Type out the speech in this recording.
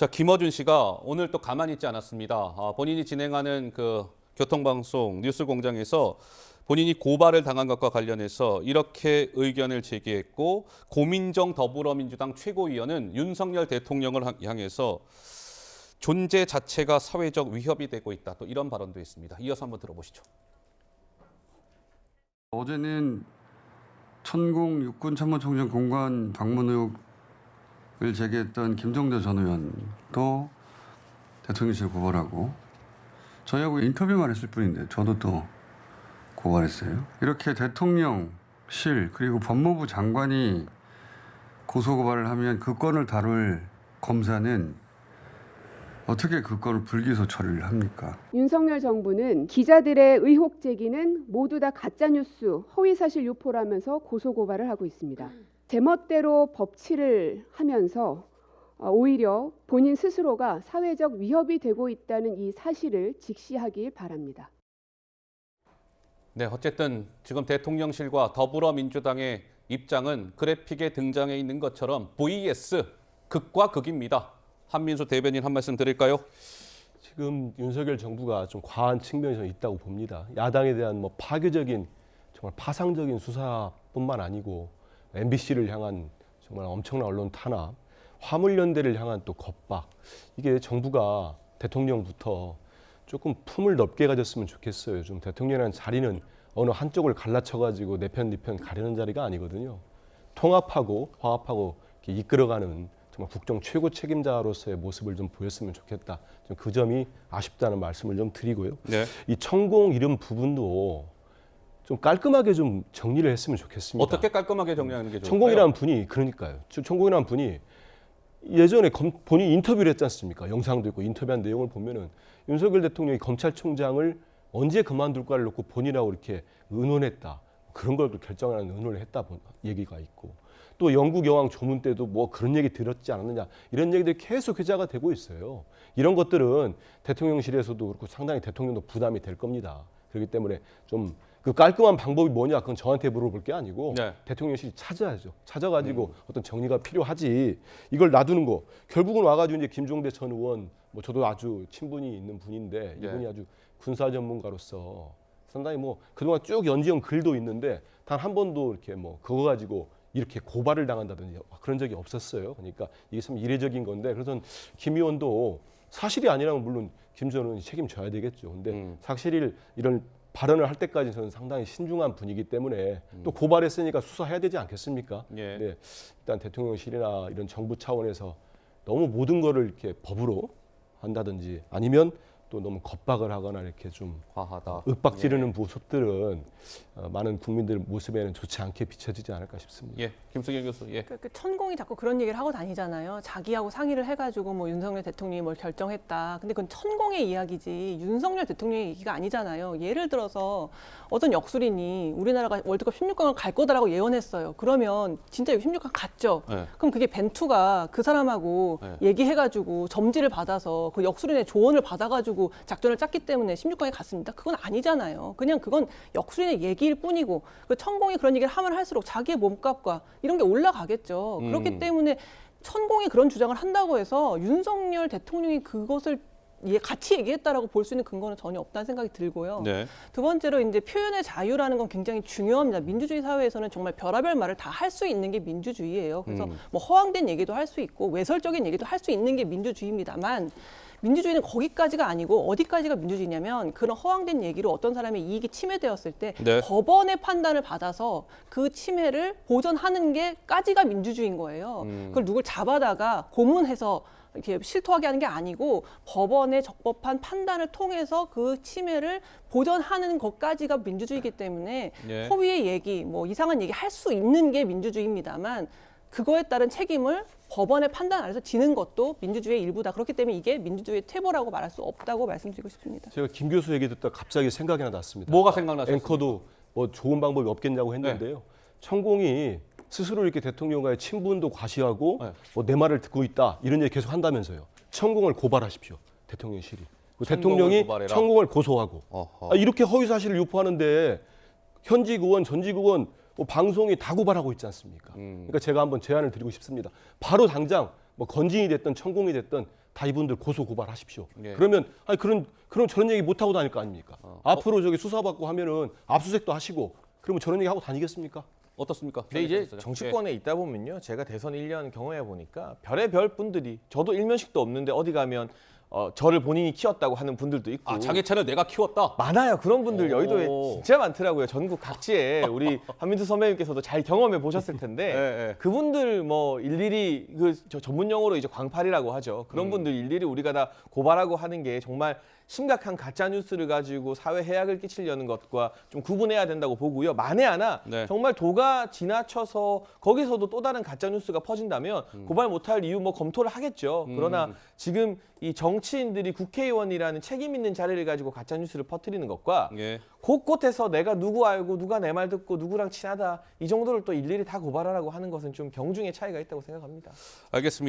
자, 김어준 씨가 오늘 또 가만히 있지 않았습니다. 본인이 진행하는 그 교통방송 뉴스공장에서 본인이 고발을 당한 것과 관련해서 이렇게 의견을 제기했고, 고민정 더불어민주당 최고위원은 윤석열 대통령을 향해서 존재 자체가 사회적 위협이 되고 있다. 또 이런 발언도 했습니다. 이어서 한번 들어보시죠. 어제는 천공 육군참모총장 공관 방문 의혹을 제기했던 김종대 전 의원도 대통령실에 고발하고, 저희하고 인터뷰만 했을 뿐인데 저도 또 고발했어요. 이렇게 대통령실 그리고 법무부 장관이 고소고발을 하면 그 건을 다룰 검사는 어떻게 그 건을 불기소 처리를 합니까? 윤석열 정부는 기자들의 의혹 제기는 모두 다 가짜뉴스, 허위사실 유포라면서 고소고발을 하고 있습니다. 제멋대로 법치를 하면서 오히려 본인 스스로가 사회적 위협이 되고 있다는 이 사실을 직시하길 바랍니다. 네, 어쨌든 지금 대통령실과 더불어민주당의 입장은 그래픽에 등장해 있는 것처럼 vs 극과 극입니다. 한민수 대변인 한 말씀 드릴까요? 지금 윤석열 정부가 좀 과한 측면이 좀 있다고 봅니다. 야당에 대한 뭐 파괴적인, 정말 파상적인 수사뿐만 아니고 MBC를 향한 정말 엄청난 언론 탄압, 화물연대를 향한 또 겁박, 이게 정부가 대통령부터 조금 품을 넓게 가졌으면 좋겠어요. 좀 대통령이라는 자리는 어느 한쪽을 갈라쳐가지고 내 편, 네 편 가리는 자리가 아니거든요. 통합하고 화합하고 이렇게 이끌어가는 정말 국정 최고 책임자로서의 모습을 좀 보였으면 좋겠다. 좀 그 점이 아쉽다는 말씀을 좀 드리고요. 네. 이 천공 이름 부분도 좀 깔끔하게 좀 정리를 했으면 좋겠습니다. 어떻게 깔끔하게 정리하는 게 좋을까요? 천공이라는 분이, 그러니까요. 천공이라는 분이 예전에 본인이 인터뷰를 했지 않습니까? 영상도 있고 인터뷰한 내용을 보면은 윤석열 대통령이 검찰총장을 언제 그만둘까를 놓고 본인하고 이렇게 의논했다. 그런 걸 결정하는 의논을 했다 얘기가 있고, 또 영국 여왕 조문 때도 뭐 그런 얘기 들었지 않았느냐, 이런 얘기들이 계속 회자가 되고 있어요. 이런 것들은 대통령실에서도 그렇고 상당히 대통령도 부담이 될 겁니다. 그렇기 때문에 좀 그 깔끔한 방법이 뭐냐, 그건 저한테 물어볼 게 아니고 네. 대통령실이 찾아야죠. 찾아가지고 어떤 정리가 필요하지. 이걸 놔두는 거. 결국은 와가지고 이제 김종대 전 의원, 뭐 저도 아주 친분이 있는 분인데 이분이 아주 군사 전문가로서 상당히 뭐 그동안 쭉 연지은 글도 있는데 단 한 번도 이렇게 뭐 그거 가지고 이렇게 고발을 당한다든지 그런 적이 없었어요. 그러니까 이게 참 이례적인 건데, 그래서 김 의원도 사실이 아니라면 물론 김 전 의원이 책임져야 되겠죠. 근데 사실이 이런 발언을 할 때까지 저는 상당히 신중한 분이기 때문에 또 고발했으니까 수사해야 되지 않겠습니까? 예. 네, 일단 대통령실이나 이런 정부 차원에서 너무 모든 거를 이렇게 법으로 한다든지 아니면 또 너무 겁박을 하거나 이렇게 좀 과하다. 윽박지르는 모습들은 많은 국민들 모습에는 좋지 않게 비춰지지 않을까 싶습니다. 예, 김승현 교수. 예. 그 천공이 자꾸 그런 얘기를 하고 다니잖아요. 자기하고 상의를 해가지고 뭐 윤석열 대통령이 뭘 결정했다. 근데 그건 천공의 이야기지 윤석열 대통령의 얘기가 아니잖아요. 예를 들어서 어떤 역술인이 우리나라가 월드컵 16강을 갈 거다라고 예언했어요. 그러면 진짜 16강 갔죠. 네. 그럼 그게 벤투가 그 사람하고 얘기해가지고 점지를 받아서 그 역술인의 조언을 받아가지고 작전을 짰기 때문에 16강에 갔습니다. 그건 아니잖아요. 그냥 그건 역술인의 얘기일 뿐이고, 그 천공이 그런 얘기를 하면 할수록 자기의 몸값과 이런 게 올라가겠죠. 그렇기 때문에 천공이 그런 주장을 한다고 해서 윤석열 대통령이 그것을 같이 얘기했다라고 볼 수 있는 근거는 전혀 없다는 생각이 들고요. 네. 두 번째로 이제 표현의 자유라는 건 굉장히 중요합니다. 민주주의 사회에서는 정말 별의별 말을 다 할 수 있는 게 민주주의예요. 그래서 뭐 허황된 얘기도 할 수 있고 외설적인 얘기도 할 수 있는 게 민주주의입니다만, 민주주의는 거기까지가 아니고 어디까지가 민주주의냐면, 그런 허황된 얘기로 어떤 사람의 이익이 침해되었을 때 네. 법원의 판단을 받아서 그 침해를 보전하는 게까지가 민주주의인 거예요. 그걸 누굴 잡아다가 고문해서 이렇게 실토하게 하는 게 아니고 법원의 적법한 판단을 통해서 그 침해를 보전하는 것까지가 민주주의이기 때문에 허위의 얘기, 뭐 이상한 얘기 할 수 있는 게 민주주의입니다만, 그거에 따른 책임을 법원의 판단 아래서 지는 것도 민주주의의 일부다. 그렇기 때문에 이게 민주주의의 퇴보라고 말할 수 없다고 말씀드리고 싶습니다. 제가 김 교수 얘기 듣다 갑자기 생각이 하나 났습니다. 뭐가 생각나셨습니까? 앵커도 뭐 좋은 방법이 없겠냐고 했는데요. 천공이 스스로 이렇게 대통령과의 친분도 과시하고 뭐 내 말을 듣고 있다 이런 얘기 계속 한다면서요. 천공을 고발하십시오. 대통령실이. 대통령이 고발해라. 천공을 고소하고. 이렇게 허위 사실을 유포하는데 현직 의원, 전직 의원, 뭐 방송이 다 고발하고 있지 않습니까? 그러니까 제가 한번 제안을 드리고 싶습니다. 바로 당장 뭐 건진이 됐든 천공이 됐든 다 이분들 고소 고발하십시오. 예. 그러면 아니 그런 저런 얘기 못 하고 다닐 거 아닙니까? 앞으로 저기 수사받고 하면은 압수수색도 하시고 그러면 저런 얘기 하고 다니겠습니까? 어떻습니까? 근데 이제 예. 정치권에 있다 보면요, 제가 대선 1년 경험해 보니까 별의별 분들이, 저도 일면식도 없는데 어디 가면 저를 본인이 키웠다고 하는 분들도 있고. 아, 자기 차를 내가 키웠다. 많아요. 그런 분들 오. 여의도에 진짜 많더라고요. 전국 각지에 우리 한민수 선배님께서도 잘 경험해 보셨을 텐데 예, 예. 그분들 뭐 일일이 저 전문 용어로 이제 광팔이라고 하죠. 그런 분들 일일이 우리가 다 고발하고 하는 게 정말 심각한 가짜 뉴스를 가지고 사회 해악을 끼치려는 것과 좀 구분해야 된다고 보고요. 만에 하나 네. 정말 도가 지나쳐서 거기서도 또 다른 가짜 뉴스가 퍼진다면 고발 못할 이유 뭐 검토를 하겠죠. 그러나 지금 이 정치인들이 국회의원이라는 책임 있는 자리를 가지고 가짜 뉴스를 퍼뜨리는 것과 예. 곳곳에서 내가 누구 알고 누가 내 말 듣고 누구랑 친하다 이 정도를 또 일일이 다 고발하라고 하는 것은 좀 경중의 차이가 있다고 생각합니다. 알겠습니다.